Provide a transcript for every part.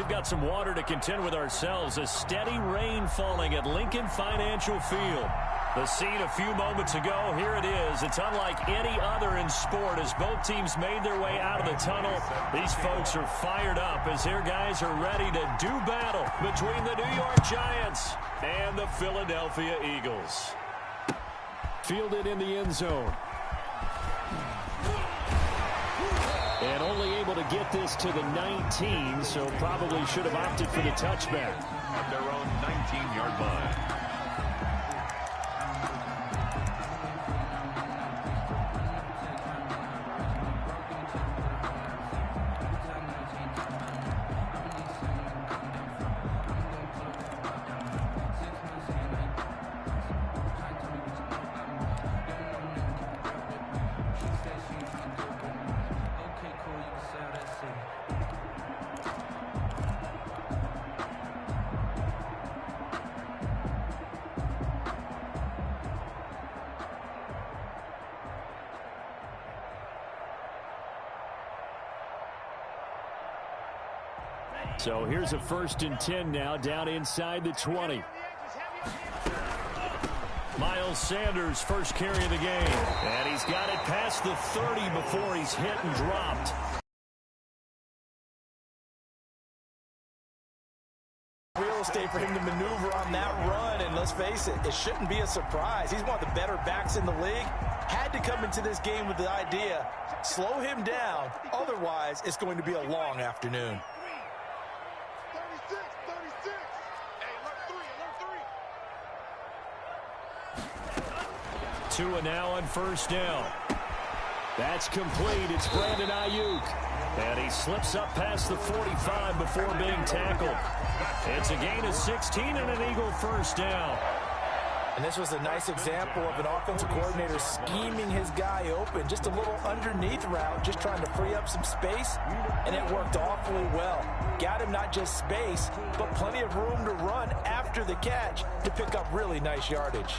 we've got some water to contend with ourselves. A steady rain falling at Lincoln Financial Field. The scene a few moments ago, here it is. It's unlike any other in sport as both teams made their way out of the tunnel. These folks are fired up as their guys are ready to do battle between the New York Giants and the Philadelphia Eagles. Fielded in the end zone. And only able to get this to the 19, so probably should have opted for the touchback. At their own 19-yard line. So here's a 1st and 10 now, down inside the 20. Miles Sanders, first carry of the game. And he's got it past the 30 before he's hit and dropped. Real estate for him to maneuver on that run, and let's face it, it shouldn't be a surprise. He's one of the better backs in the league. Had to come into this game with the idea, slow him down, otherwise it's going to be a long afternoon. 2 and now on 1st down. That's complete. It's Brandon Ayuk. And he slips up past the 45 before being tackled. It's a gain of 16 and an Eagle 1st down. And this was a nice example of an offensive coordinator scheming his guy open. Just a little underneath route, just trying to free up some space, and it worked awfully well. Got him not just space, but plenty of room to run after the catch to pick up really nice yardage.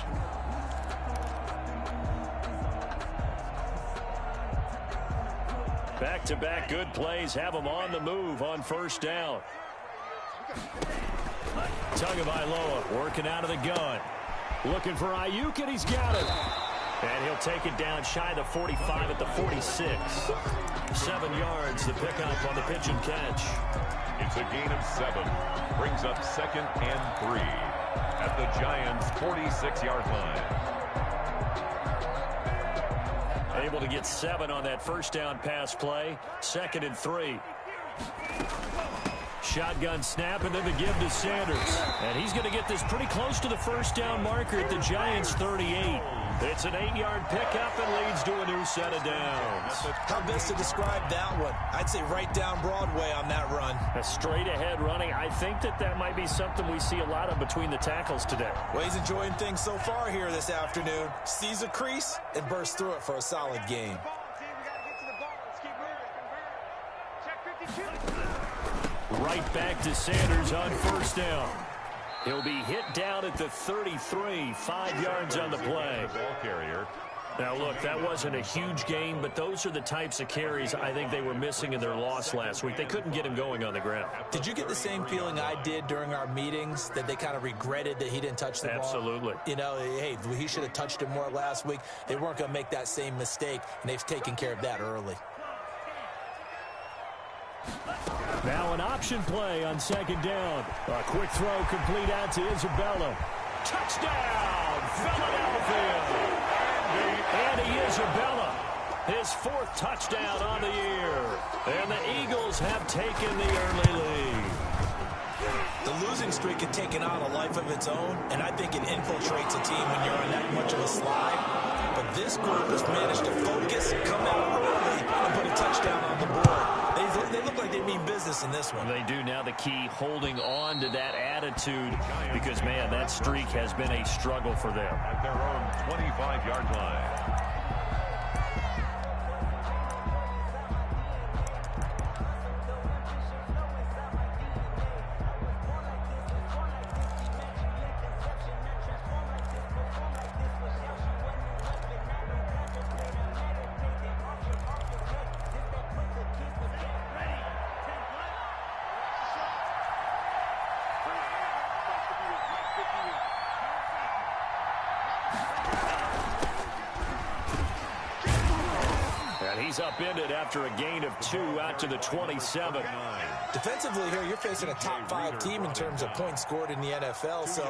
Back-to-back good plays have him on the move on 1st down. Tagovailoa working out of the gun. Looking for Ayuk, and he's got it. And he'll take it down shy of the 45 at the 46. 7 yards, the pickup on the pitch and catch. It's a gain of 7. Brings up 2nd and 3 at the Giants' 46-yard line. Able to get 7 on that 1st down pass play. 2nd and 3. Shotgun snap, and then the give to Sanders. And he's going to get this pretty close to the 1st down marker at the Giants' 38. It's an 8-yard pickup and leads to a new set of downs. How best to describe that one? I'd say right down Broadway on that run. A straight-ahead running. I think that might be something we see a lot of between the tackles today. Well, he's enjoying things so far here this afternoon. Sees a crease and bursts through it for a solid game. Right back to Sanders on 1st down. He'll be hit down at the 33, 5 yards on the play. Ball carrier. Now, look, that wasn't a huge gain, but those are the types of carries I think they were missing in their loss last week. They couldn't get him going on the ground. Did you get the same feeling I did during our meetings, that they kind of regretted that he didn't touch the ball? Absolutely. You know, hey, he should have touched it more last week. They weren't going to make that same mistake, and they've taken care of that early. Now an option play on 2nd down. A quick throw complete out to Isabella. Touchdown, Philadelphia! Andy Isabella, his 4th touchdown on the year. And the Eagles have taken the early lead. The losing streak had taken on a life of its own, and I think it infiltrates a team when you're on that much of a slide. But this group has managed to focus, come out early, and put a touchdown on the board. They look like they mean business in this one. They do. Now the key, holding on to that attitude, because, man, that streak has been a struggle for them. At their own 25-yard line. He's upended after a gain of 2 out to the 27. Defensively here, you're facing a top 5 team in terms of points scored in the NFL. So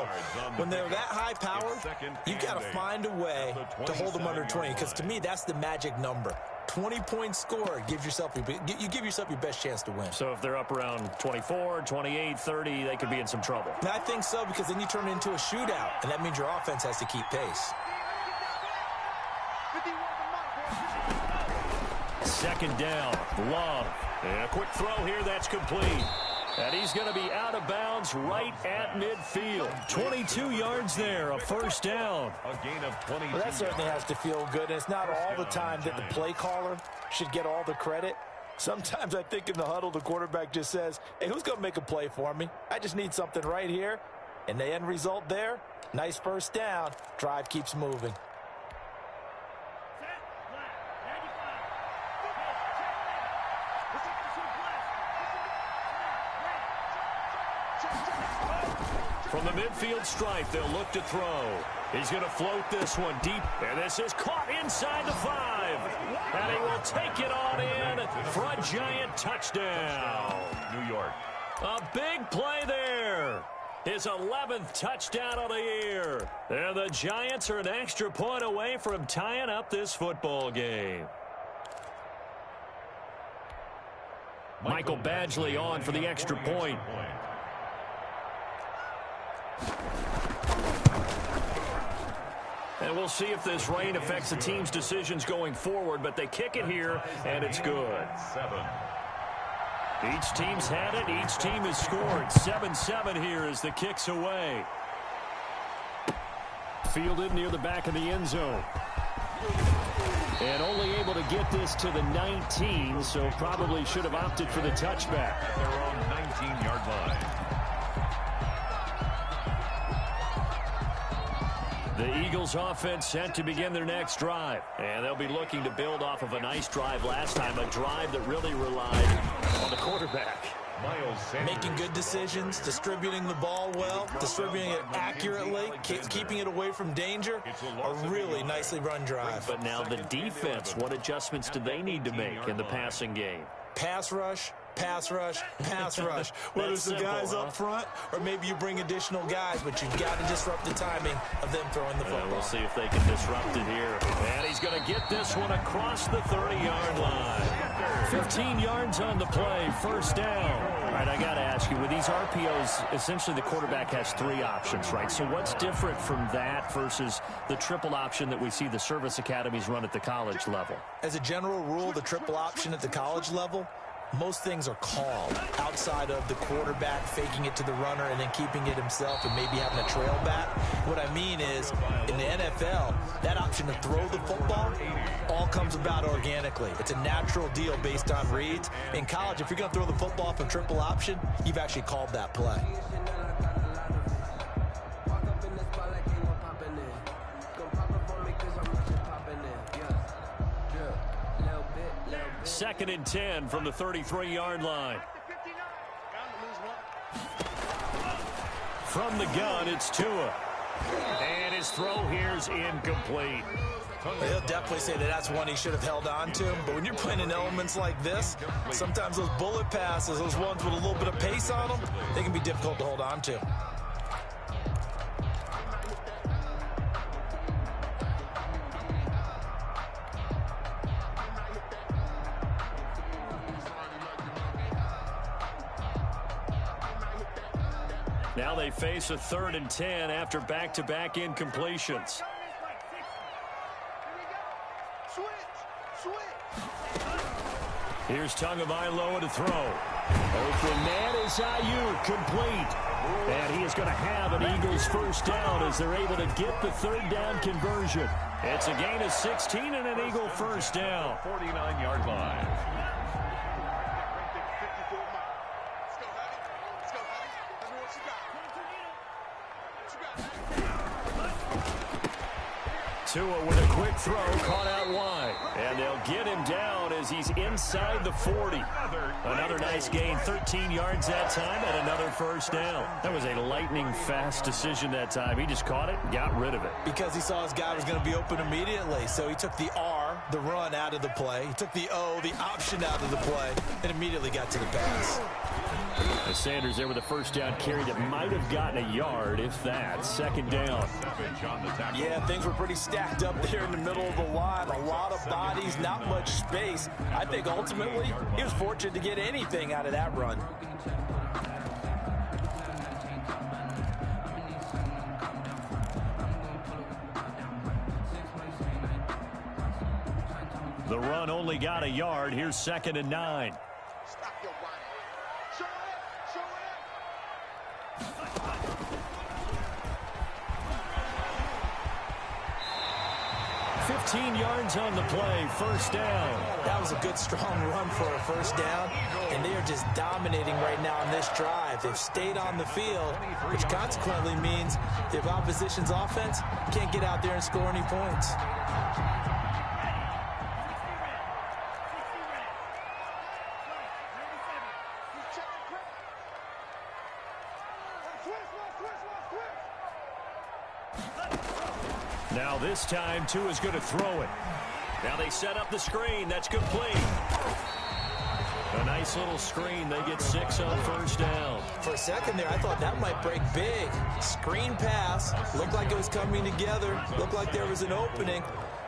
when they're that high powered, you've got to find a way to hold them under 20. Because to me, that's the magic number. 20 points scored, you give yourself your best chance to win. So if they're up around 24, 28, 30, they could be in some trouble. And I think so, because then you turn it into a shootout, and that means your offense has to keep pace. Second down, Love. And a quick throw here, that's complete. And he's going to be out of bounds right at midfield. 22 yards there, a first down. A gain of 20. Well, that certainly has to feel good. And it's not all the time that the play caller should get all the credit. Sometimes I think in the huddle, the quarterback just says, hey, who's going to make a play for me? I just need something right here. And the end result there, nice first down. Drive keeps moving. From the midfield stripe, they'll look to throw. He's going to float this one deep, and this is caught inside the 5. And he will take it on in for a Giant touchdown. New York. A big play there. His 11th touchdown of the year. And the Giants are an extra point away from tying up this football game. Michael Badgley on for the extra point. And we'll see if this rain affects the team's decisions going forward, but they kick it here, and it's good. 7. Each team's had it. Each team has scored. 7-7 here as the kick's away. Fielded near the back of the end zone. And only able to get this to the 19, so probably should have opted for the touchback. Their own 19-yard line. The Eagles offense set to begin their next drive. And they'll be looking to build off of a nice drive last time, a drive that really relied on the quarterback. Making good decisions, distributing the ball well, distributing it accurately, keeping it away from danger. A really nicely run drive. But now the defense, what adjustments do they need to make in the passing game? Pass rush, pass rush, pass rush. Whether it's the guys up front or maybe you bring additional guys, but you've got to disrupt the timing of them throwing the football. We'll see if they can disrupt it here. And he's going to get this one across the 30-yard line. 15 yards on the play, first down. All right, I got to ask you, with these RPOs, essentially the quarterback has 3 options, right? So what's different from that versus the triple option that we see the service academies run at the college level? As a general rule, the triple option at the college level, most things are called outside of the quarterback faking it to the runner and then keeping it himself and maybe having a trail back. What I mean is, in the NFL, that option to throw the football all comes about organically. It's a natural deal based on reads. In college, if you're going to throw the football from triple option, you've actually called that play. Second and 10 from the 33-yard line. From the gun, it's Tua. And his throw here's incomplete. They'll definitely say that that's one he should have held on to. But when you're playing in elements like this, sometimes those bullet passes, those ones with a little bit of pace on them, they can be difficult to hold on to. Now they face a 3rd and 10 after back-to-back incompletions. Here's Tagovailoa to throw. Open man is Ayuk, complete. And he is going to have an Eagles first down as they're able to get the 3rd down conversion. It's a gain of 16 and an Eagle first down. 49-yard line. Tua with a quick throw, caught out wide. And they'll get him down as he's inside the 40. Another nice gain, 13 yards that time, and another first down. That was a lightning-fast decision that time. He just caught it and got rid of it. Because he saw his guy was going to be open immediately. So he took the R, the run out of the play. He took the option out of the play, and immediately got to the pass. Sanders there with a first down carry that might have gotten a yard, if that. Second down. Yeah, things were pretty stacked up there in the middle of the line. A lot of bodies, not much space. I think ultimately he was fortunate to get anything out of that run. The run only got a yard. Here's 2nd and 9. Stop your running. Show it. Show it. 15 yards on the play. First down. That was a good, strong run for a first down, and they are just dominating right now on this drive. They've stayed on the field, which consequently means the opposition's offense can't get out there and score any points. Now this time, Tua is going to throw it. Now they set up the screen. That's complete. A nice little screen. They get 6 on first down. For a second there, I thought that might break big. Screen pass. Looked like it was coming together. Looked like there was an opening.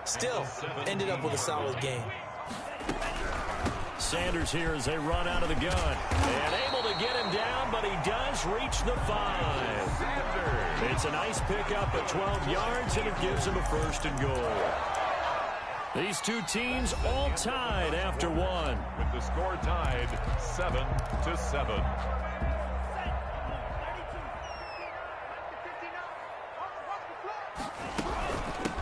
Still, ended up with a solid game. Sanders here as they run out of the gun. And able to get him down, but he does reach the 5. It's a nice pickup at 12 yards, and it gives him a first and goal. These two teams all tied after one. With the score tied 7-7.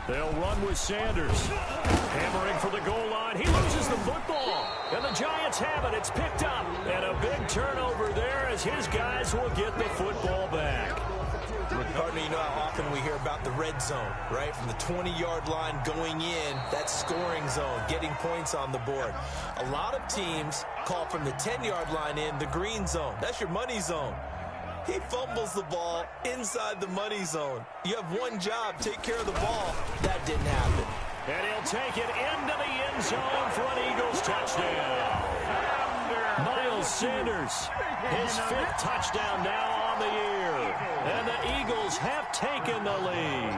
They'll run with Sanders. Hammering for the goal line. He loses the football. And the Giants have it. It's picked up. And a big turnover there as his guys will get the football back. Partner, you know how often we hear about the red zone, right? From the 20-yard line going in, that scoring zone, getting points on the board. A lot of teams call from the 10-yard line in the green zone. That's your money zone. He fumbles the ball inside the money zone. You have one job, take care of the ball. That didn't happen. And he'll take it into the end zone for an Eagles touchdown. Miles Sanders, his 5th touchdown now on the year. And the Eagles have taken the lead.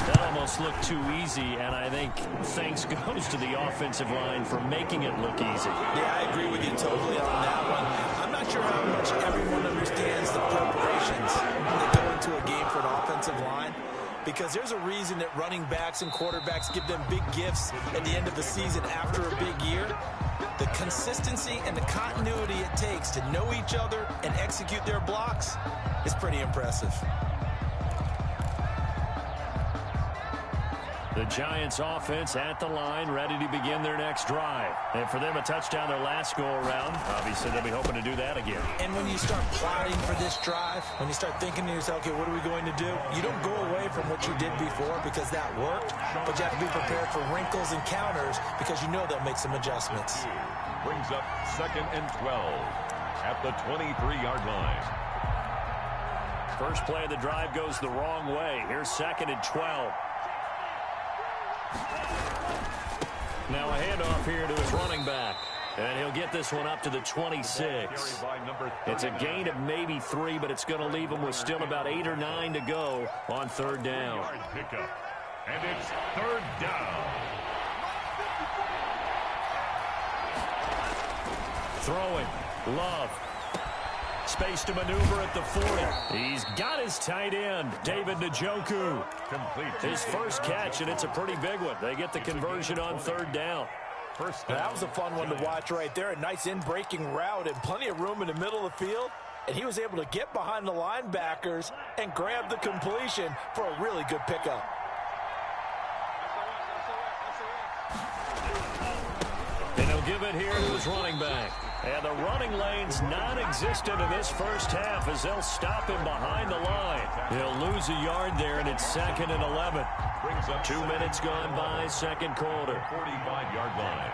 That almost looked too easy, and I think thanks goes to the offensive line for making it look easy. Yeah, I agree with you totally on that one. I'm not sure how much everyone understands the preparations that go into a game for an offensive line, because there's a reason that running backs and quarterbacks give them big gifts at the end of the season after a big year. The consistency and the continuity it takes to know each other and execute their blocks is pretty impressive. The Giants offense at the line, ready to begin their next drive. And for them, a touchdown their last go-around. Obviously, they'll be hoping to do that again. And when you start plotting for this drive, when you start thinking to yourself, okay, what are we going to do? You don't go away from what you did before because that worked, but you have to be prepared for wrinkles and counters because you know they'll make some adjustments. Brings up 2nd and 12 at the 23-yard line. First play of the drive goes the wrong way. Here's 2nd and 12. Now a handoff here to his running back. And he'll get this one up to the 26. It's a gain of maybe 3, but it's going to leave him with still about 8 or 9 to go on 3rd down. And it's 3rd down. Throwing. Love. Space to maneuver at the 40. He's got his tight end, David Njoku. Complete. His first catch, and it's a pretty big one. They get the conversion on 3rd down. First down. That was a fun one to watch right there. A nice in-breaking route and plenty of room in the middle of the field. And he was able to get behind the linebackers and grab the completion for a really good pickup. And he'll give it here to his running back. And the running lane's non-existent in this first half as they'll stop him behind the line. He'll lose a yard there, and it's 2nd and 11. Brings up 2 minutes gone by, second quarter. 45-yard line.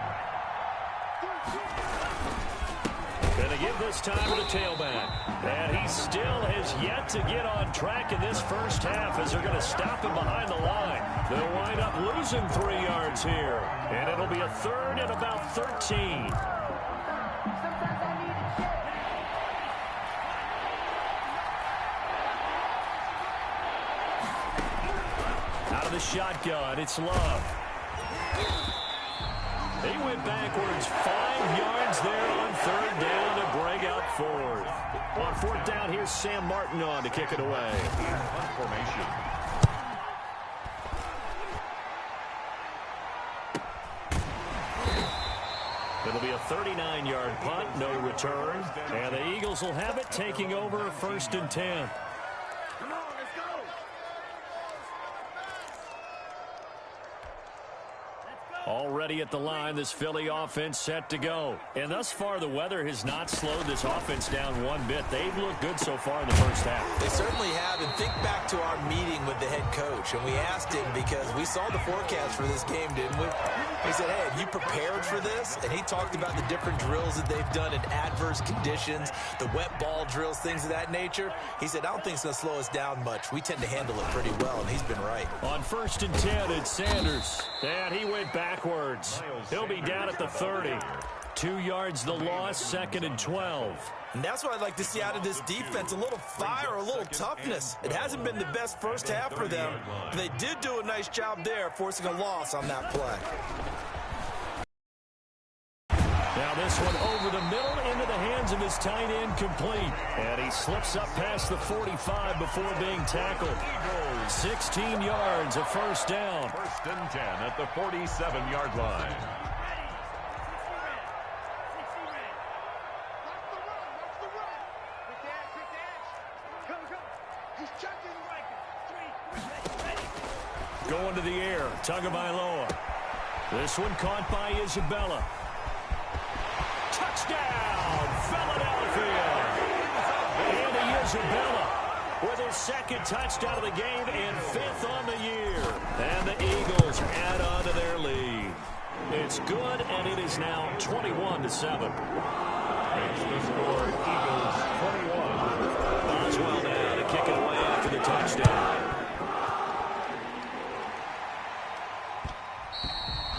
Gonna give this time to the tailback. And he still has yet to get on track in this first half as they're going to stop him behind the line. They'll wind up losing 3 yards here. And it'll be a third and about 13. Out of the shotgun, it's Love. He went backwards 5 yards there on third down to bring up fourth. On fourth down, here's Sam Martin on to kick it away. Formation. It'll be a 39-yard punt, no return. And the Eagles will have it, taking over 1st and 10. Already at the line, this Philly offense set to go. And thus far, the weather has not slowed this offense down one bit. They've looked good so far in the first half. They certainly have. And think back to our meeting with the head coach. And we asked him because we saw the forecast for this game, didn't we? He said, hey, have you prepared for this? And he talked about the different drills that they've done in adverse conditions, the wet ball drills, things of that nature. He said, I don't think it's going to slow us down much. We tend to handle it pretty well, and he's been right. On 1st and 10, it's Sanders. And he went backwards. He'll be down at the 30. 2 yards the loss, 2nd and 12. And that's what I'd like to see out of this defense, a little fire, a little toughness. It hasn't been the best first half for them. But they did do a nice job there, forcing a loss on that play. Now this one over the middle into the hands of his tight end, complete. And he slips up past the 45 before being tackled. 16 yards, a first down. 1st and 10 at the 47-yard line. Going to the air, Tagovailoa. This one caught by Isabella. Touchdown, Philadelphia! Andy Isabella with his 2nd touchdown of the game and 5th on the year. And the Eagles add on to their lead. It's good, and it is now 21-7. It's the score, Eagles 21. Boswell now to kick it away after the touchdown.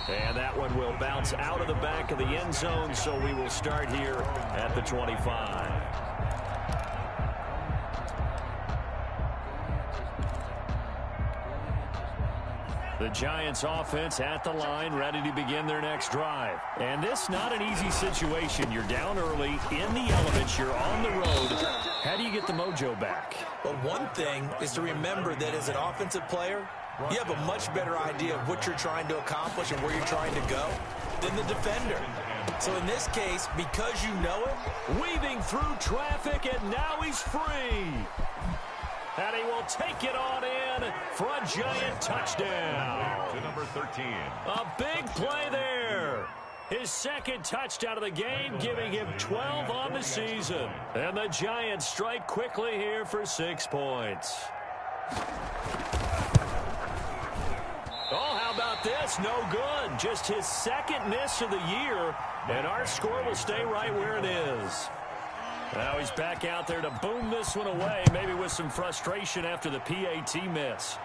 And that one will bounce out of the back of the end zone, so we will start here at the 25. The Giants offense at the line, ready to begin their next drive. And this not an easy situation. You're down early, in the elements, you're on the road. How do you get the mojo back? Well, one thing is to remember that as an offensive player, you have a much better idea of what you're trying to accomplish and where you're trying to go than the defender. So in this case, because you know it, weaving through traffic, and now he's free. And he will take it on in for a Giant touchdown. To number 13. A big play there. His 2nd touchdown of the game, giving him 12 on the season. And the Giants strike quickly here for 6 points. Oh, how about this? No good. Just his 2nd miss of the year, and our score will stay right where it is. Now he's back out there to boom this one away, maybe with some frustration after the PAT miss.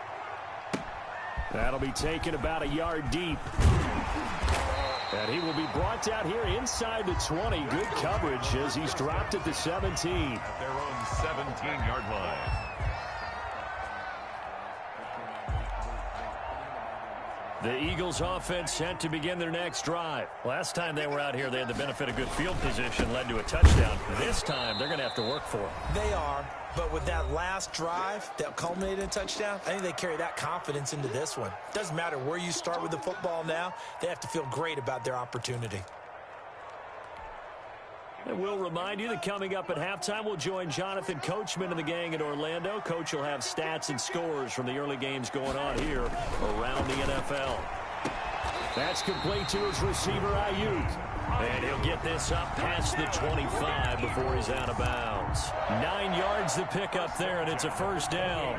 That'll be taken about a yard deep. And he will be brought down here inside the 20. Good coverage as he's dropped at the 17. At their own 17-yard line. The Eagles offense set to begin their next drive. Last time they were out here, they had the benefit of good field position, led to a touchdown. This time, they're going to have to work for it. They are, but with that last drive that culminated in a touchdown, I think they carry that confidence into this one. Doesn't matter where you start with the football now, they have to feel great about their opportunity. And we'll remind you that coming up at halftime, we'll join Jonathan Coachman and the gang in Orlando. Coach will have stats and scores from the early games going on here around the NFL. That's complete to his receiver, Ayuk. And he'll get this up past the 25 before he's out of bounds. 9 yards to pick up there, and it's a first down.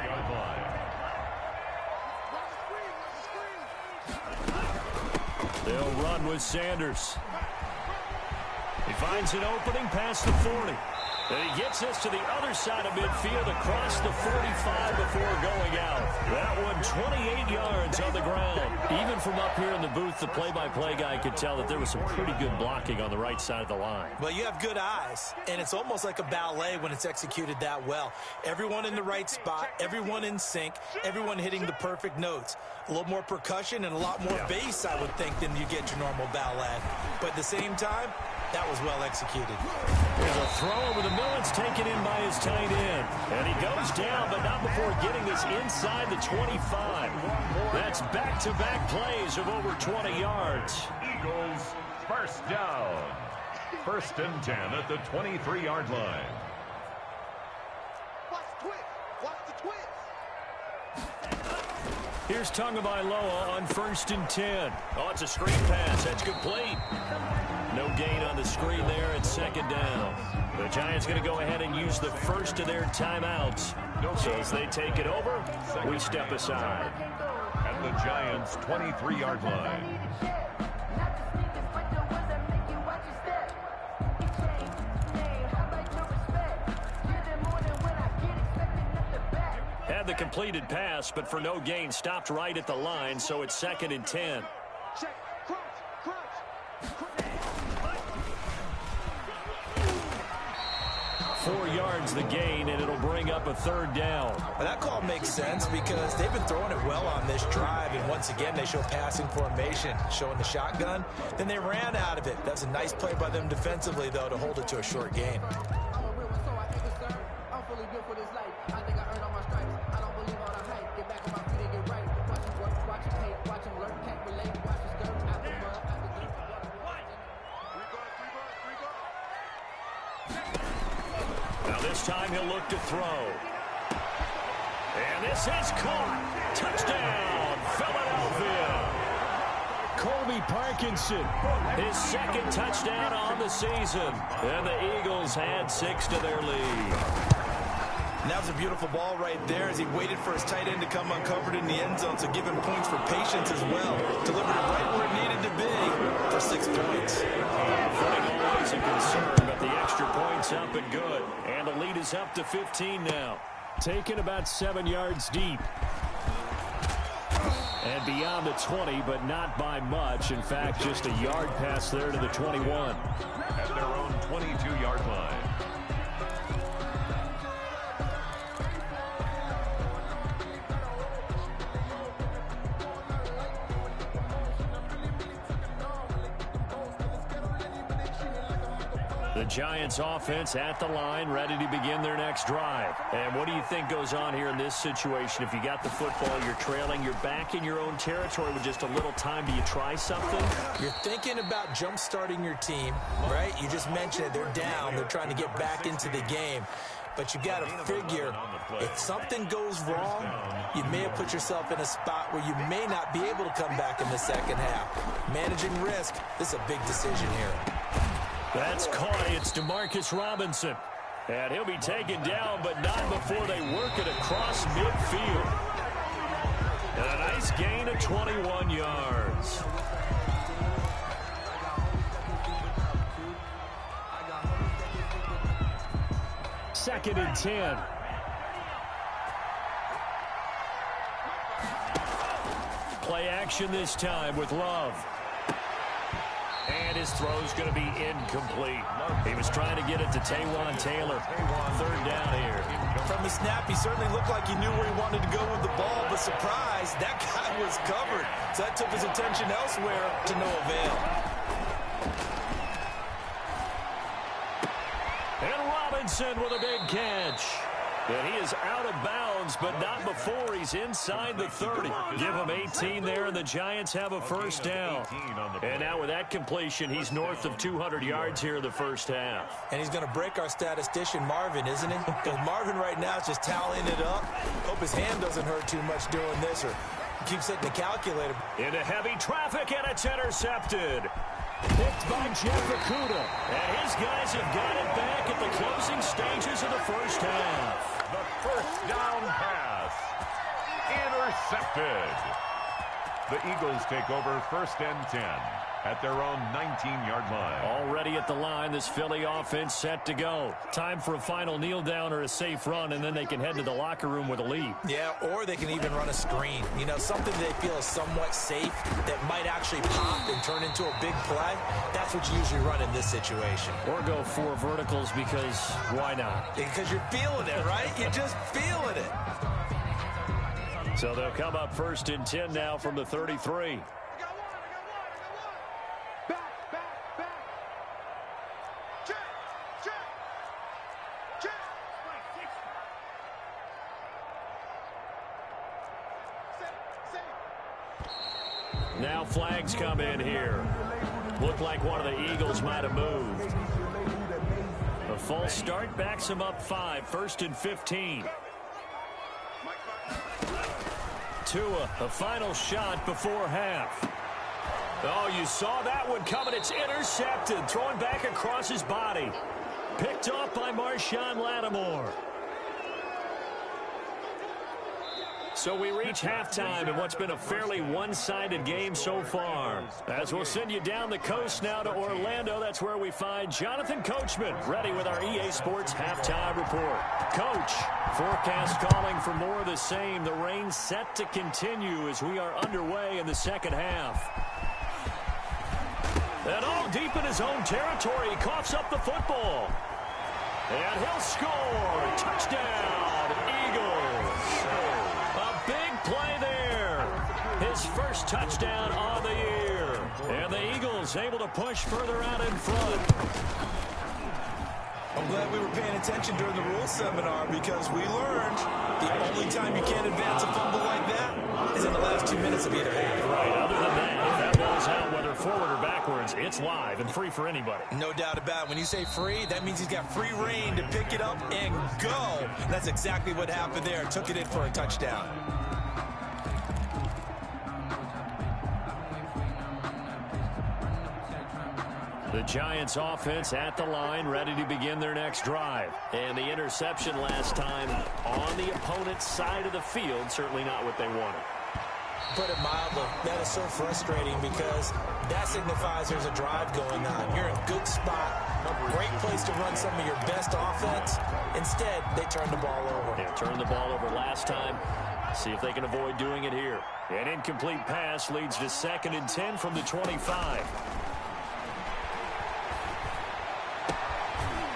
They'll run with Sanders. He finds an opening past the 40. And he gets us to the other side of midfield across the 45 before going out. That one 28 yards on the ground. Even from up here in the booth, the play-by-play guy could tell that there was some pretty good blocking on the right side of the line. Well, you have good eyes, and it's almost like a ballet when it's executed that well. Everyone in the right spot, everyone in sync, everyone hitting the perfect notes. A little more percussion and a lot more bass, I would think, than you get your normal ballet. But at the same time, that was well executed. There's a throw over the middle. It's taken in by his tight end. And he goes down, but not before getting this inside the 25. That's back-to-back plays of over 20 yards. Eagles first down. 1st and 10 at the 23-yard line. Watch the twist. Watch the twist. Here's Tagovailoa on 1st and 10. Oh, it's a screen pass. That's complete. No gain on the screen there at 2nd down. The Giants going to go ahead and use the first of their timeouts. So as they take it over, we step aside. At the Giants' 23-yard line. Had the completed pass, but for no gain, stopped right at the line, so it's 2nd and 10. Check. Crunch. Crunch. 4 yards the gain, and it'll bring up a 3rd down. Well, that call makes sense because they've been throwing it well on this drive, and once again, they show passing formation, showing the shotgun. Then they ran out of it. That's a nice play by them defensively, though, to hold it to a short gain. This time he'll look to throw. And this is caught. Touchdown, Philadelphia. Colby Parkinson, his 2nd touchdown on the season. And the Eagles add 6 to their lead. And that was a beautiful ball right there as he waited for his tight end to come uncovered in the end zone, so give him points for patience as well. Delivered it right where it needed to be for 6 points. Footing always a concern, but the extra points up and good. And the lead is up to 15 now. Taken about 7 yards deep. And beyond the 20, but not by much. In fact, just a yard pass there to the 21. At their own 22-yard line. The Giants offense at the line, ready to begin their next drive. And what do you think goes on here in this situation? If you got the football, you're trailing, you're back in your own territory with just a little time. Do you try something? You're thinking about jump-starting your team, right? You just mentioned it. They're down. They're trying to get back into the game. But you got to figure, if something goes wrong, you may have put yourself in a spot where you may not be able to come back in the second half. Managing risk, this is a big decision here. That's caught. It's Demarcus Robinson. And he'll be taken down, but not before they work it across midfield. And a nice gain of 21 yards. Second and 10. Play action this time with Love. And his throw's going to be incomplete. He was trying to get it to Taywan Taylor. 3rd down here. From the snap, he certainly looked like he knew where he wanted to go with the ball, but surprise, that guy was covered. So that took his attention elsewhere to no avail. And Robinson with a big catch. And he is out of bounds, but not before he's inside the 30. Give him 18 there, and the Giants have a 1st down. And now with that completion, he's north of 200 yards here in the first half. And he's going to break our statistician, Marvin, isn't he? Because Marvin right now is just tallying it up. Hope his hand doesn't hurt too much doing this, or keeps hitting the calculator. Into heavy traffic, and it's intercepted. Picked by Jeff Okudah. And his guys have got it back at the closing stages of the first half. The 1st down pass. Intercepted. The Eagles take over 1st and 10 at their own 19-yard line. Already at the line, this Philly offense set to go. Time for a final kneel down or a safe run, and then they can head to the locker room with a lead. Yeah, or they can even run a screen. You know, something they feel is somewhat safe that might actually pop and turn into a big play. That's what you usually run in this situation. Or go 4 verticals because why not? Because you're feeling it, right? You're just feeling it. So they'll come up 1st and 10 now from the 33. Now flags come in here. Looked like one of the Eagles might have moved. A false start backs him up 5, 1st and 15. Tua, a final shot before half. Oh, you saw that one coming. It's intercepted. Throwing back across his body. Picked off by Marshawn Lattimore. So we reach halftime in what's been a fairly one-sided game so far. As we'll send you down the coast now to Orlando, that's where we find Jonathan Coachman, ready with our EA Sports halftime report. Coach, forecast calling for more of the same. The rain set to continue as we are underway in the second half. And all deep in his own territory, he coughs up the football. And he'll score. Touchdown, Eagles. Play there. His first touchdown on the year. And the Eagles able to push further out in front. I'm glad we were paying attention during the rules seminar because we learned the only time you can't advance a fumble like that is in the last 2 minutes of either half. Right. Other than that, if that ball's out, whether forward or backwards, it's live and free for anybody. No doubt about it. When you say free, that means he's got free reign to pick it up and go. That's exactly what happened there. Took it in for a touchdown. The Giants offense at the line, ready to begin their next drive. And the interception last time on the opponent's side of the field, certainly not what they wanted. Put it mildly, that is so frustrating because that signifies there's a drive going on. You're in a good spot, a great place to run some of your best offense. Instead, they turned the ball over. They turned the ball over last time. See if they can avoid doing it here. An incomplete pass leads to 2nd and 10 from the 25.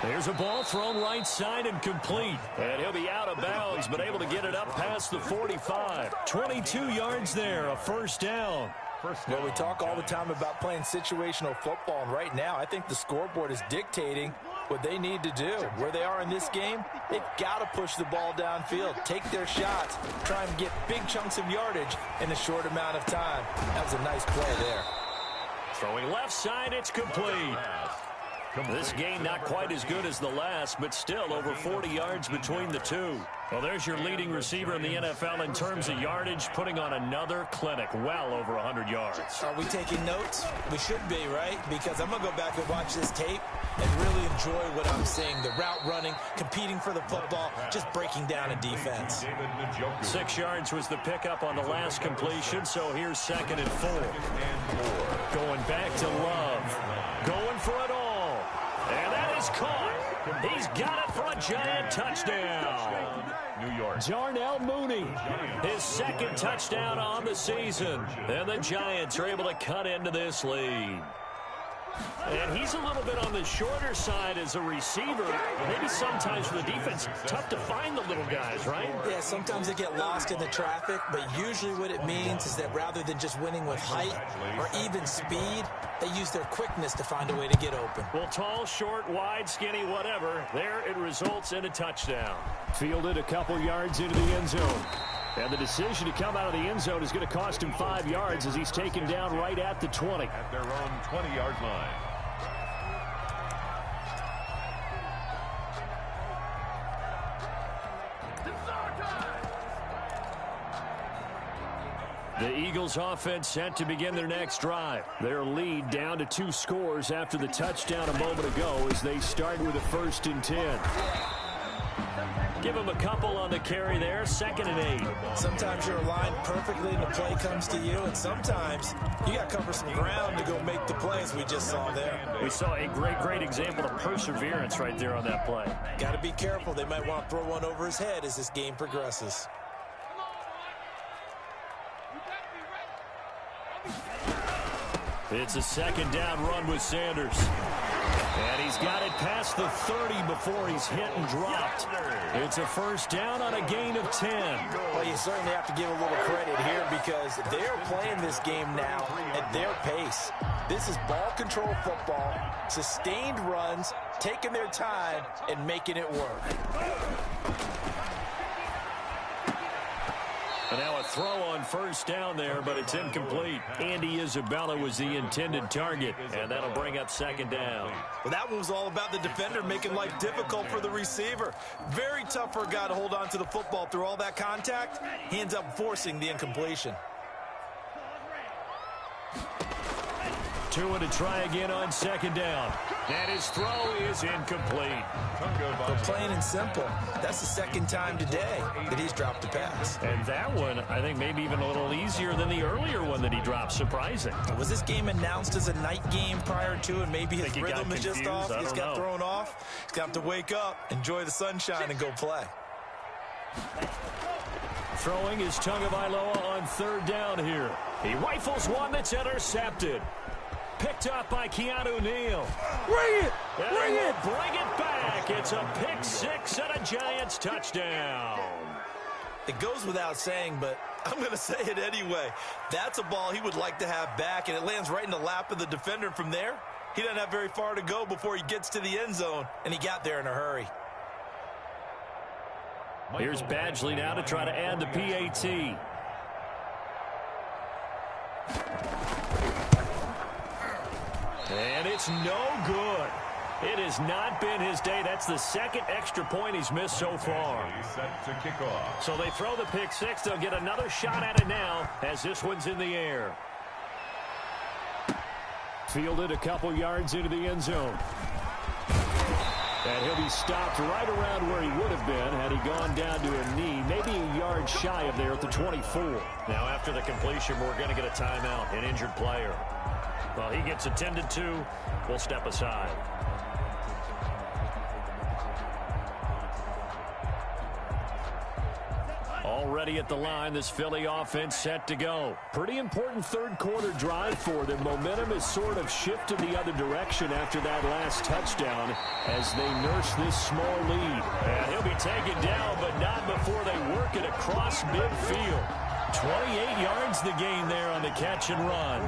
There's a ball thrown right side and complete. And he'll be out of bounds, but able to get it up past the 45. 22 yards there, a first down. Well, we talk all the time about playing situational football, and right now I think the scoreboard is dictating what they need to do. Where they are in this game, they've got to push the ball downfield, take their shots, try and get big chunks of yardage in a short amount of time. That was a nice play there. Throwing left side, it's complete. This game not quite as good as the last, but still over 40 yards between the two. Well, there's your leading receiver in the NFL in terms of yardage, putting on another clinic, well over 100 yards. Are we taking notes? We should be, right? Because I'm going to go back and watch this tape and really enjoy what I'm seeing. The route running, competing for the football, just breaking down a defense. 6 yards was the pickup on the last completion, so here's 2nd and 4. Going back to Love. Going for it all. And that is caught. He's got it for a giant touchdown. New York. Darnell Mooney, his 2nd touchdown on the season. And the Giants are able to cut into this lead. And he's a little bit on the shorter side as a receiver. Maybe sometimes for the defense, tough to find the little guys, right? Yeah, sometimes they get lost in the traffic, but usually what it means is that rather than just winning with height or even speed, they use their quickness to find a way to get open. Well, tall, short, wide, skinny, whatever, there it results in a touchdown. Fielded a couple yards into the end zone. And the decision to come out of the end zone is going to cost him 5 yards as he's taken down right at the 20. At their own 20-yard line. The Eagles offense set to begin their next drive. Their lead down to 2 scores after the touchdown a moment ago as they start with a 1st and 10. Give him a couple on the carry there, 2nd and 8. Sometimes you're aligned perfectly and the play comes to you, and sometimes you got to cover some ground to go make the plays we just saw there. We saw a great example of perseverance right there on that play. Got to be careful. They might want to throw one over his head as this game progresses. It's a 2nd down run with Sanders. And he's got it past the 30 before he's hit and dropped. It's a 1st down on a gain of 10. Well, you certainly have to give a little credit here because they're playing this game now at their pace. This is ball control football, sustained runs, taking their time, and making it work. And now a throw on 1st down there, but it's incomplete. Andy Isabella was the intended target, and that'll bring up 2nd down. Well, that one was all about the defender making life difficult for the receiver. Very tough for a guy to hold on to the football through all that contact. He ends up forcing the incompletion. Tua to try again on 2nd down. And his throw is incomplete. But plain and simple, that's the 2nd time today that he's dropped a pass. And that one, I think, maybe even a little easier than the earlier one that he dropped. Surprising. Was this game announced as a night game prior to, and maybe his rhythm is just off? He's got thrown off. He's got to wake up, enjoy the sunshine, and go play. Throwing is Tagovailoa on 3rd down here. He rifles one that's intercepted. Picked up by Keanu Neal. Bring it! Bring it! Bring it back. It's a pick 6 and a Giants touchdown. It goes without saying, but I'm going to say it anyway. That's a ball he would like to have back, and it lands right in the lap of the defender. From there, he doesn't have very far to go before he gets to the end zone, and he got there in a hurry. Here's Badgley now to try to add the PAT. And it's no good. It has not been his day. That's the 2nd extra point he's missed so far. Set to kick off. So they throw the pick 6. They'll get another shot at it now as this one's in the air. Fielded a couple yards into the end zone. And he'll be stopped right around where he would have been had he gone down to a knee, maybe a yard shy of there at the 24. Now after the completion, we're going to get a timeout, an injured player. Well, he gets attended to. We'll step aside. Already at the line, this Philly offense set to go. Pretty important 3rd quarter drive for them. Momentum has sort of shifted the other direction after that last touchdown as they nurse this small lead. And he'll be taken down, but not before they work it across midfield. 28 yards the gain there on the catch and run.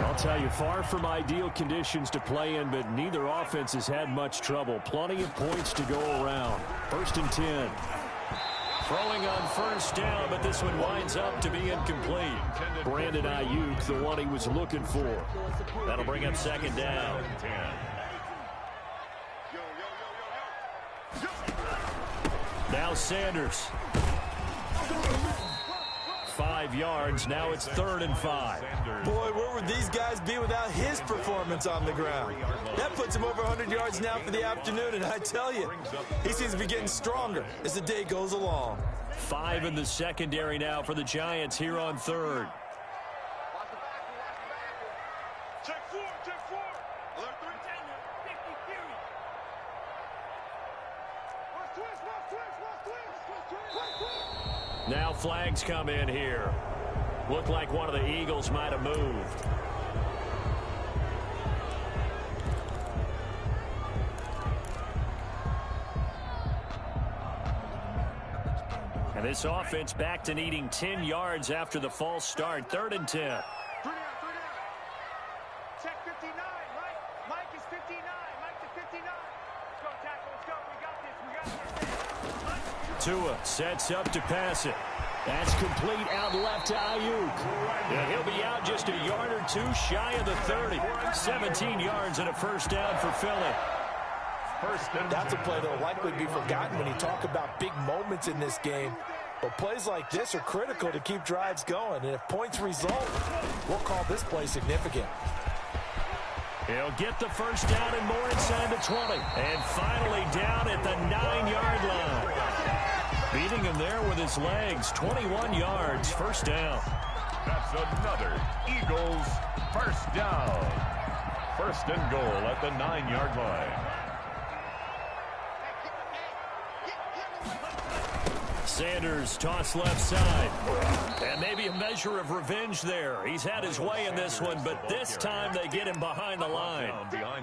I'll tell you, far from ideal conditions to play in, but neither offense has had much trouble. Plenty of points to go around. 1st and 10. Throwing on 1st down, but this one winds up to be incomplete. Brandon Ayuk, the one he was looking for. That'll bring up 2nd down. Now Sanders. 5 yards. Now it's 3rd and 5. Boy, where would these guys be without his performance on the ground? That puts him over 100 yards now for the afternoon, and I tell you, he seems to be getting stronger as the day goes along. 5 in the secondary now for the Giants here on 3rd. Check 4, check 4. Alert 3. Now flags come in here. Looked like one of the Eagles might have moved. And this offense back to needing 10 yards after the false start. 3rd and 10. 3 down, 3 down. Check 59, right? Mike is 59. Mike to 59. Let's go, tackle. Let's go. We got this. Tua sets up to pass it. That's complete out left to Ayuk. And he'll be out just a yard or two shy of the 30. 17 yards and a 1st down for Philly. That's a play that will likely be forgotten when you talk about big moments in this game. But plays like this are critical to keep drives going. And if points result, we'll call this play significant. He'll get the 1st down and more inside the 20. And finally down at the 9-yard line. him there with his legs. 21 yards, first down. That's another Eagles first down. First and goal at the 9-yard line. Sanders toss left side. And maybe a measure of revenge there. He's had his way in this one, but this time they get him behind the line.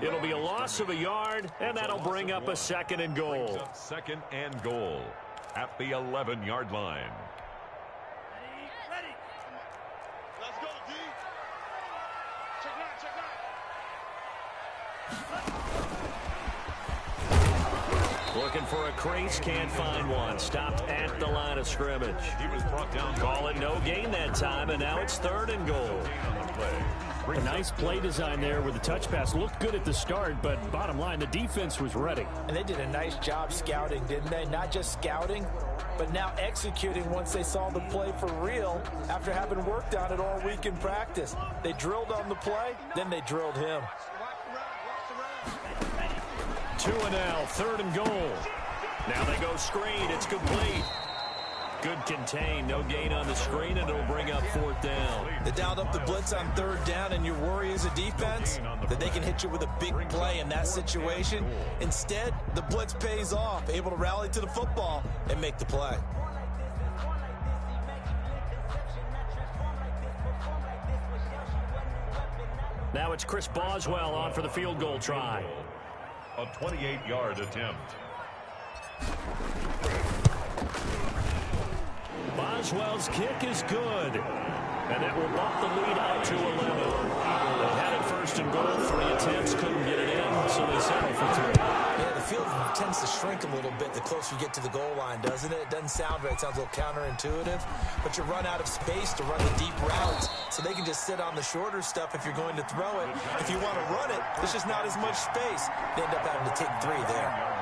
It'll be a loss of a yard, and that'll bring up a second and goal. Second and goal at the 11-yard line. Ready. Let's go, D. Check nine. Looking for a crease, can't find one. Stopped at the line of scrimmage. He was brought down. Call it no gain that time, and now it's third and goal. A nice play design there with the touch pass. Looked good at the start, but bottom line, the defense was ready. And they did a nice job scouting, didn't they? Not just scouting, but now executing once they saw the play for real after having worked on it all week in practice. They drilled on the play, then they drilled him. Two and now, third and goal. Now they go screen. It's complete. Good contain. No gain on the screen, and it'll bring up fourth down. They dialed up the blitz on third down, and your worry as a defense that they can hit you with a big play in that situation. Instead, the blitz pays off, able to rally to the football and make the play. Now it's Chris Boswell on for the field goal try. A 28-yard attempt. Boswell's kick is good. And that will bump the lead out to 11. They had it first and goal. 3 attempts, couldn't get it in, so they settle for 3. Yeah, the field tends to shrink a little bit the closer you get to the goal line, doesn't it? It doesn't sound right. It sounds a little counterintuitive. But you run out of space to run the deep routes, so they can just sit on the shorter stuff if you're going to throw it. If you want to run it, there's just not as much space. They end up having to take 3 there.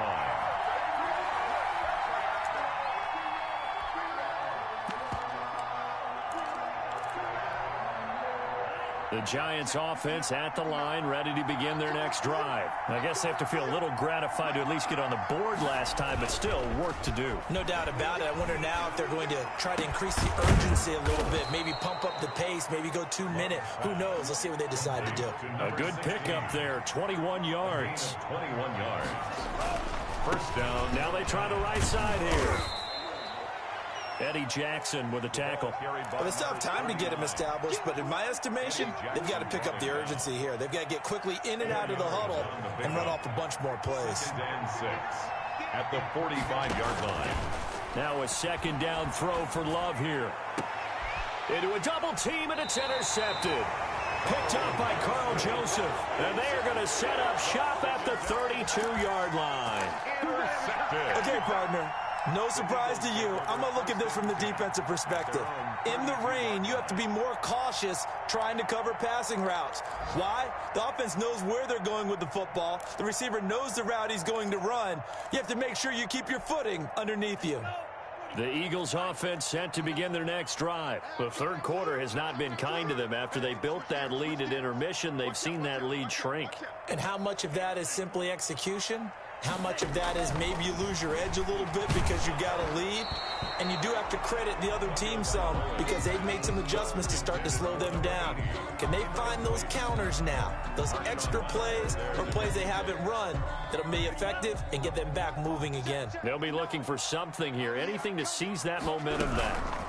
The Giants offense at the line, ready to begin their next drive. I guess they have to feel a little gratified to at least get on the board last time, but still work to do. No doubt about it. I wonder now if they're going to try to increase the urgency a little bit, maybe pump up the pace, maybe go 2-minute. Who knows? Let's see what they decide to do. A good pickup there, 21 yards. 21 yards. First down. Now they try the right side here. Eddie Jackson with a tackle. Well, they still have time to get him established, but in my estimation, they've got to pick up the urgency here. They've got to get quickly in and out of the huddle and run off a bunch more plays. Second and 6 at the 45-yard line. Now a second down throw for Love here. Into a double team, and it's intercepted. Picked up by Carl Joseph. And they are going to set up shop at the 32-yard line. Intercepted. Okay, partner. No surprise to you. I'm going to look at this from the defensive perspective. In the rain, you have to be more cautious trying to cover passing routes. Why? The offense knows where they're going with the football. The receiver knows the route he's going to run. You have to make sure you keep your footing underneath you. The Eagles offense set to begin their next drive. The third quarter has not been kind to them. After they built that lead at intermission, they've seen that lead shrink. And how much of that is simply execution? How much of that is maybe you lose your edge a little bit because you've got a lead? And you do have to credit the other team some because they've made some adjustments to start to slow them down. Can they find those counters now? Those extra plays or plays they haven't run that'll be effective and get them back moving again? They'll be looking for something here. Anything to seize that momentum back.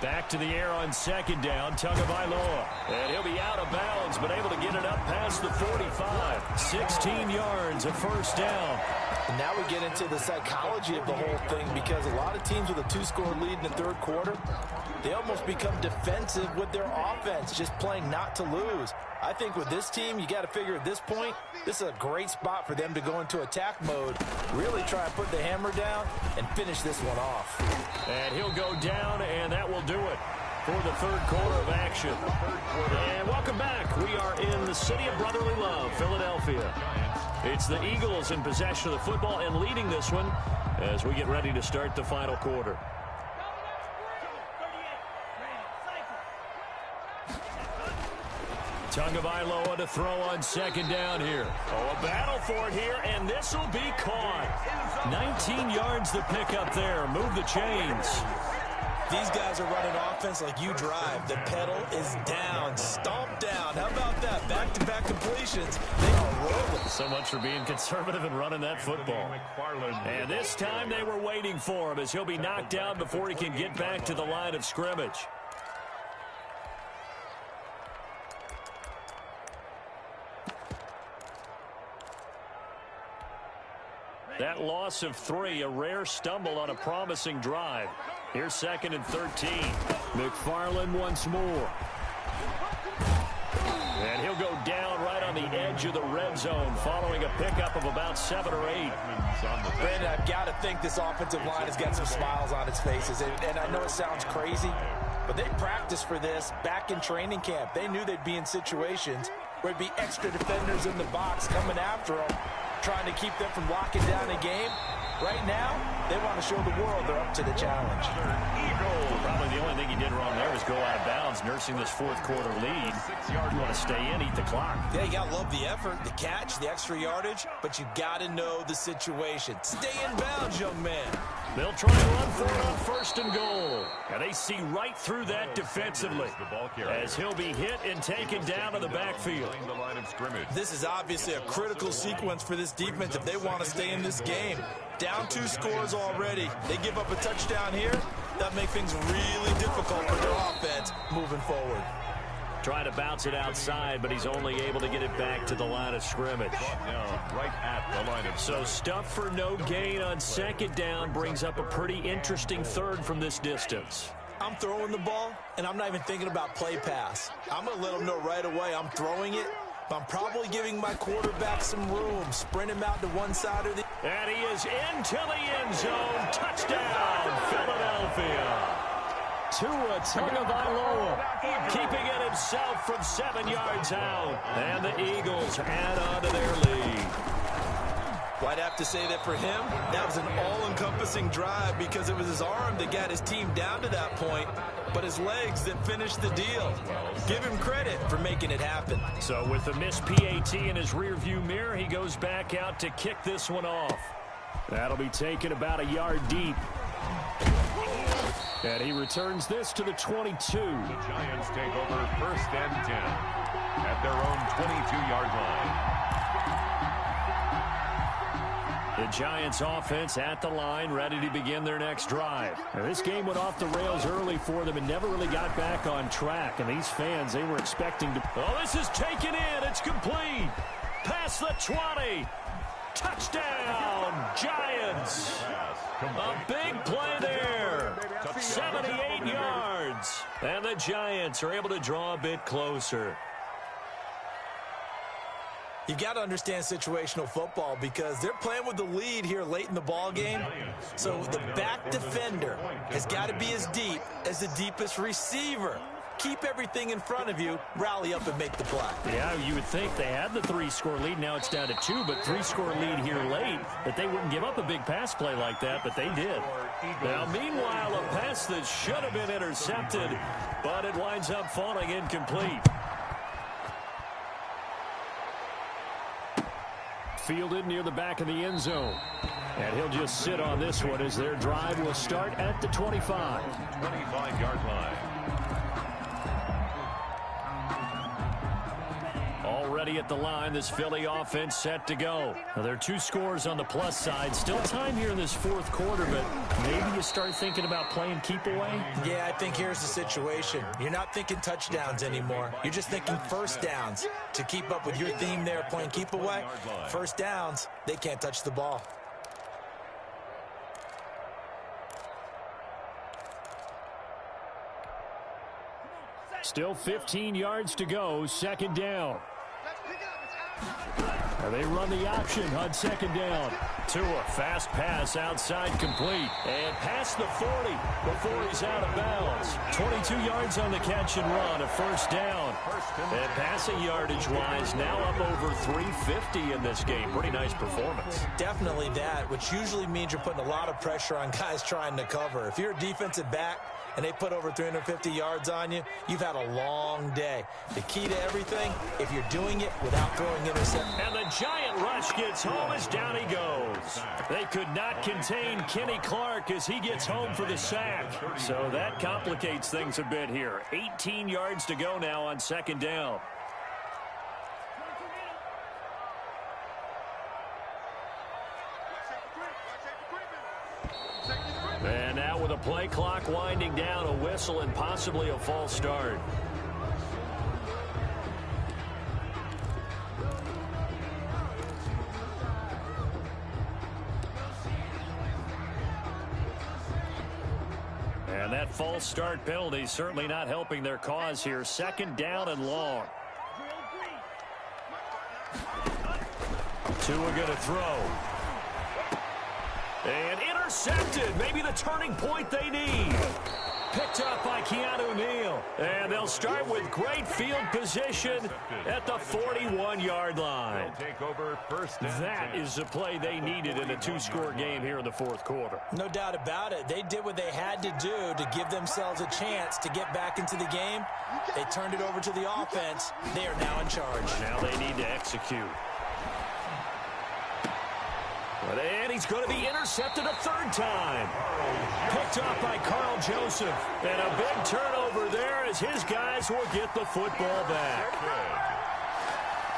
Back to the air on second down, Tagovailoa. And he'll be out of bounds, but able to get it up past the 45. 16 yards, a first down. And now we get into the psychology of the whole thing because a lot of teams with a 2-score lead in the third quarter, they almost become defensive with their offense, just playing not to lose. I think with this team, you got to figure at this point, this is a great spot for them to go into attack mode, really try and put the hammer down and finish this one off. And he'll go down, and that will do it for the third quarter of action. And welcome back. We are in the city of brotherly love, Philadelphia. It's the Eagles in possession of the football and leading this one as we get ready to start the final quarter. Tagovailoa to throw on second down here. Oh, a battle for it here, and this will be caught. 19 yards the pick up there. Move the chains. These guys are running offense like you drive. The pedal is down, stomp down. How about that? Back-to-back completions. They are rolling. So much for being conservative and running that football. And this time they were waiting for him as he'll be knocked down before he can get back to the line of scrimmage. That loss of 3, a rare stumble on a promising drive. Here's 2nd and 13. McFarland once more. And he'll go down right on the edge of the red zone following a pickup of about 7 or 8. Brandon, I've got to think this offensive line has got some smiles on its faces. And I know it sounds crazy, but they practiced for this back in training camp. They knew they'd be in situations where it'd be extra defenders in the box coming after them, trying to keep them from locking down a game. Right now, they want to show the world they're up to the challenge. Probably the only thing he did wrong there was go out of bounds, nursing this fourth quarter lead. You want to stay in, eat the clock. Yeah, you got to love the effort, the catch, the extra yardage, but you got to know the situation. Stay in bounds, young man. They'll try to run for it on 1st and goal. And they see right through that defensively as he'll be hit and taken down to the backfield. This is obviously a critical sequence for this defense if they want to stay in this game. Down 2 scores already. They give up a touchdown here. That makes things really difficult for their offense moving forward. Trying to bounce it outside, but he's only able to get it back to the line of scrimmage. Right at the line of So stuff for no gain on 2nd down brings up a pretty interesting 3rd from this distance. I'm throwing the ball, and I'm not even thinking about play pass. I'm going to let them know right away I'm throwing it, but I'm probably giving my quarterback some room. Sprint him out to one side or the... And he is into the end zone. Touchdown, Philadelphia. Tua Tagovailoa keeping it himself from 7 yards out. And the Eagles add on to their lead. Well, I'd have to say that for him, that was an all-encompassing drive because it was his arm that got his team down to that point, but his legs that finished the deal. Give him credit for making it happen. So with the missed PAT in his rearview mirror, he goes back out to kick this one off. That'll be taken about a yard deep. And he returns this to the 22. The Giants take over 1st and 10 at their own 22-yard line. The Giants offense at the line, ready to begin their next drive. Now, this game went off the rails early for them and never really got back on track. And these fans, they were expecting to... Oh, this is taken in. It's complete. Past the 20. Touchdown, Giants. A big play there. 78 yards. And the Giants are able to draw a bit closer. You've got to understand situational football because they're playing with the lead here late in the ball game. So the back defender has got to be as deep as the deepest receiver. Keep everything in front of you, rally up and make the play. Yeah, you would think they had the 3-score lead. Now it's down to 2, but 3-score lead here late, that they wouldn't give up a big pass play like that, but they did. Now, meanwhile, a pass that should have been intercepted, but it winds up falling incomplete. Fielded near the back of the end zone. And he'll just sit on this one as their drive will start at the 25. 25-yard line. Already at the line, this Philly offense set to go. Now, there are 2 scores on the plus side. Still time here in this 4th quarter, but maybe you start thinking about playing keep away? Yeah, I think here's the situation. You're not thinking touchdowns anymore. You're just thinking 1st downs. To keep up with your theme there, playing keep away, 1st downs, they can't touch the ball. Still 15 yards to go, 2nd down. They run the option on 2nd down. Tua, fast pass outside complete. And past the 40 before he's out of bounds. 22 yards on the catch and run, a 1st down. And passing yardage-wise, now up over 350 in this game. Pretty nice performance. Definitely that, which usually means you're putting a lot of pressure on guys trying to cover. If you're a defensive back, and they put over 350 yards on you, you've had a long day. The key to everything, if you're doing it without throwing interceptions. And the giant rush gets home as down he goes. They could not contain Kenny Clark as he gets home for the sack. So that complicates things a bit here. 18 yards to go now on second down. And now with a play clock winding down, a whistle and possibly a false start. And that false start penalty certainly not helping their cause here. Second down and long. Tua going to throw. And intercepted. Maybe the turning point they need. Picked up by Keanu Neal. And they'll start with great field position at the 41-yard line. That is the play they needed in a two-score game here in the fourth quarter. No doubt about it. They did what they had to do to give themselves a chance to get back into the game. They turned it over to the offense. They are now in charge. Now they need to execute. And he's going to be intercepted a third time. Picked up by Carl Joseph. And a big turnover there as his guys will get the football back.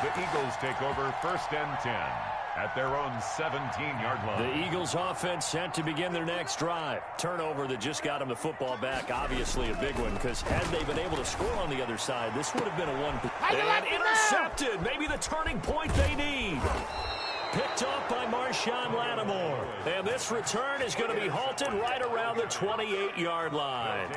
The Eagles take over first and 10 at their own 17-yard line. The Eagles offense set to begin their next drive. Turnover that just got them the football back. Obviously a big one because had they been able to score on the other side, this would have been a one. And intercepted. Maybe the turning point they need. Picked up by Marshawn Lattimore. And this return is going to be halted right around the 28-yard line.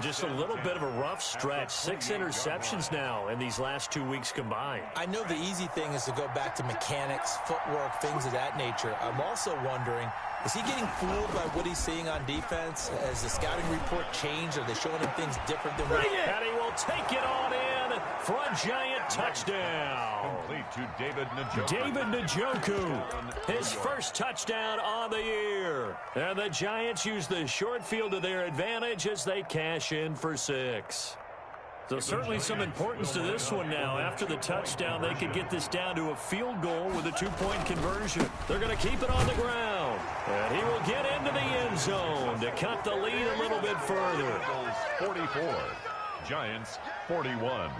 Just a little bit of a rough stretch. 6 interceptions now in these last 2 weeks combined. I know the easy thing is to go back to mechanics, footwork, things of that nature. I'm also wondering, is he getting fooled by what he's seeing on defense? Has the scouting report changed? Are they showing him things different than what? And he will take it on in for a giant touchdown. Complete to David Njoku. David Njoku, his first touchdown on the year. And the Giants use the short field to their advantage as they cash in for 6. So certainly some importance to this one now. After the touchdown, they could get this down to a field goal with a 2-point conversion. They're going to keep it on the ground. And he will get into the end zone to cut the lead a little bit further. 44, Giants 41.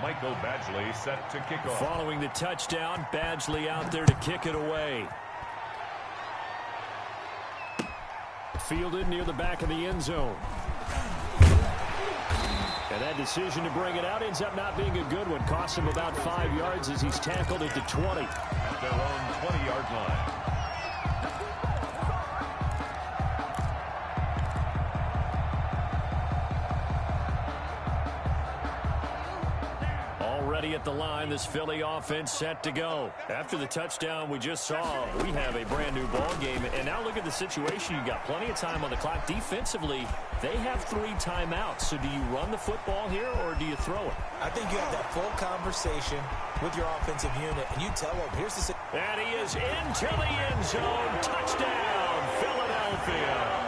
Michael Badgley set to kick off. Following the touchdown, Badgley out there to kick it away. Fielded near the back of the end zone. And that decision to bring it out ends up not being a good one. Costs him about 5 yards as he's tackled at the 20. At their own 20-yard line. Already at the line, this Philly offense set to go. After the touchdown we just saw, we have a brand new ball game. And now look at the situation. You got plenty of time on the clock. Defensively, they have 3 timeouts. So do you run the football here or do you throw it? I think you have that full conversation with your offensive unit, and you tell them, here's the... And he is into the end zone. Touchdown, Philadelphia.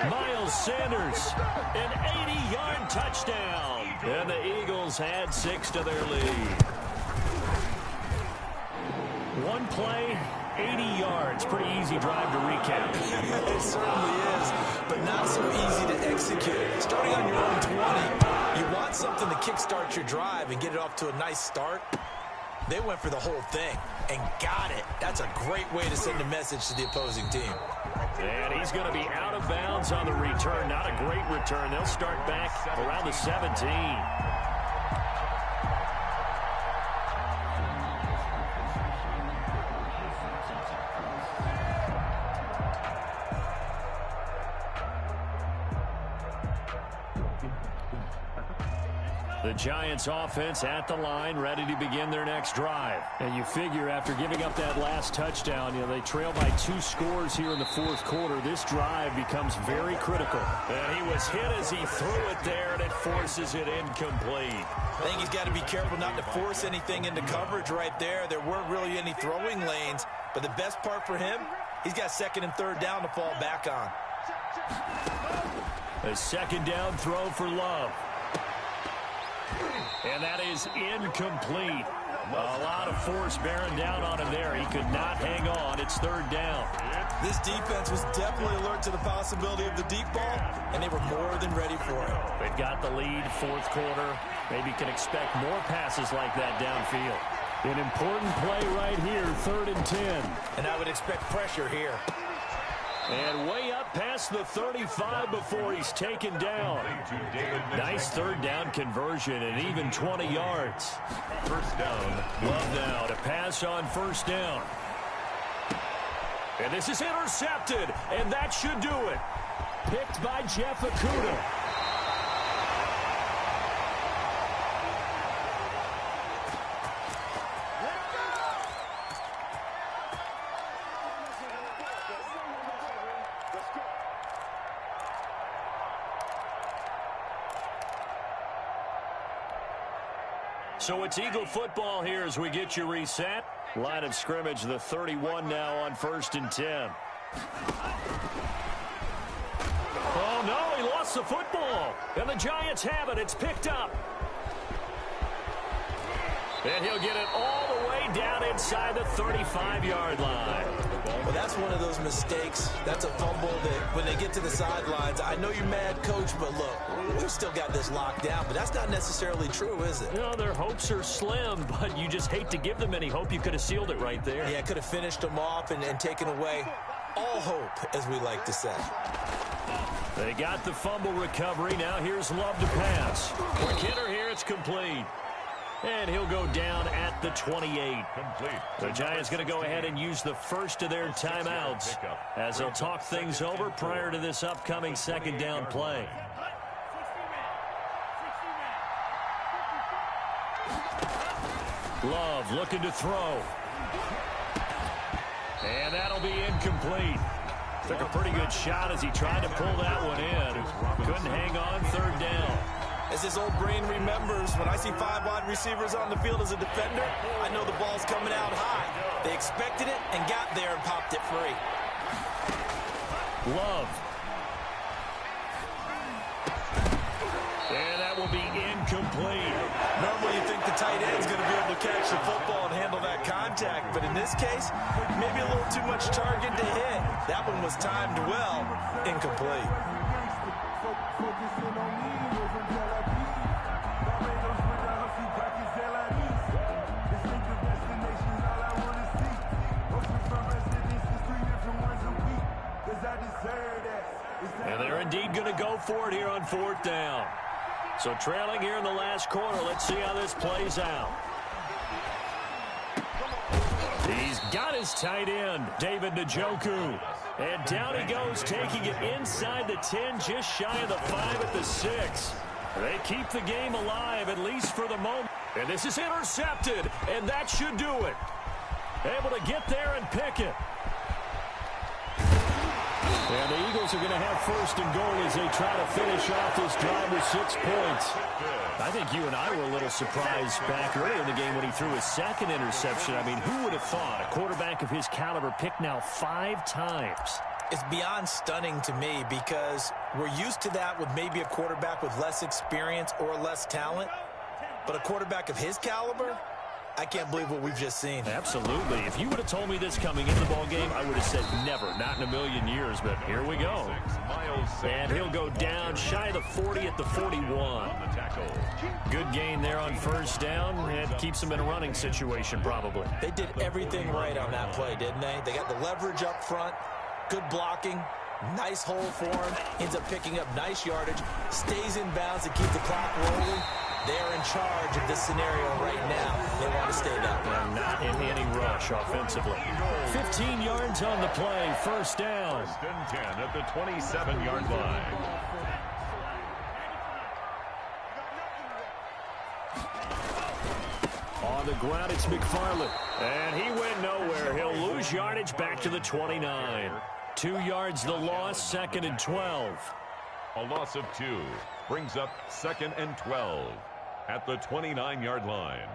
Miles Sanders, an 80-yard touchdown. And the Eagles add 6 to their lead. One play, 80 yards. Pretty easy drive to recap. It certainly is, but not so easy to execute. Starting on your own 20, you want something to kickstart your drive and get it off to a nice start. They went for the whole thing and got it. That's a great way to send a message to the opposing team. And he's going to be out of bounds on the return. Not a great return. They'll start back around the 17. The Giants offense at the line, ready to begin their next drive. And you figure after giving up that last touchdown, they trail by 2 scores here in the fourth quarter. This drive becomes very critical. And he was hit as he threw it there, and it forces it incomplete. I think he's got to be careful not to force anything into coverage right there. There weren't really any throwing lanes, but the best part for him, he's got second and third down to fall back on. A second down throw for Love. And that is incomplete. A lot of force bearing down on him there. He could not hang on. It's third down. This defense was definitely alert to the possibility of the deep ball, and they were more than ready for it. They've got the lead, fourth quarter. Maybe can expect more passes like that downfield. An important play right here, 3rd and 10. And I would expect pressure here. And way up past the 35 before he's taken down. Nice third down conversion and even 20 yards. First down. Love now to pass on first down. And this is intercepted, and that should do it. Picked by Jeff Okudah. So it's Eagle football here as we get you reset. Line of scrimmage, the 31 now on 1st and 10. Oh, no, he lost the football. And the Giants have it. It's picked up. And he'll get it all the way down inside the 35-yard line. Well, that's one of those mistakes. That's a fumble that when they get to the sidelines, I know you're mad, Coach, but look, we've still got this locked down. But that's not necessarily true, is it? You know, their hopes are slim, but you just hate to give them any hope. You could have sealed it right there. Yeah, could have finished them off and taken away all hope, as we like to say. They got the fumble recovery. Now here's Love to pass. For Kidder here, it's complete. And he'll go down at the 28. Complete. The Giants going to go ahead and use the first of their timeouts as they'll talk things over prior to this upcoming second down play. Love looking to throw. And that'll be incomplete. Took a pretty good shot as he tried to pull that one in. Couldn't hang on, third down. As his old brain remembers, when I see 5 wide receivers on the field as a defender, I know the ball's coming out high. They expected it and got there and popped it free. Love. And that will be incomplete. Normally you think the tight end's going to be able to catch the football and handle that contact, but in this case, maybe a little too much target to hit. That one was timed well, incomplete. And they're indeed going to go for it here on 4th down. So trailing here in the last quarter. Let's see how this plays out. He's got his tight end, David Njoku. And down he goes, taking it inside the 10, just shy of the 5 at the 6. They keep the game alive, at least for the moment. And this is intercepted, and that should do it. Able to get there and pick it. And the Eagles are going to have 1st and goal as they try to finish off this drive with 6 points. I think you and I were a little surprised back earlier in the game when he threw his second interception. I mean, who would have thought a quarterback of his caliber picked now 5 times? It's beyond stunning to me because we're used to that with maybe a quarterback with less experience or less talent. But a quarterback of his caliber, I can't believe what we've just seen. Absolutely. If you would have told me this coming into the ball game, I would have said never, not in a million years. But here we go. And he'll go down shy of the 40 at the 41. Good gain there on 1st down. It keeps them in a running situation probably. They did everything right on that play, didn't they? They got the leverage up front, good blocking, nice hole for him, ends up picking up nice yardage, stays in bounds to keep the clock rolling. They're in charge of this scenario right now. They want to stay that way. And not in any rush offensively. 15 yards on the play, 1st down. 1st and 10 at the 27-yard line. On the ground, it's McFarland. And he went nowhere. He'll lose yardage back to the 29. 2 yards the loss, 2nd and 12. A loss of 2 brings up 2nd and 12 at the 29-yard line.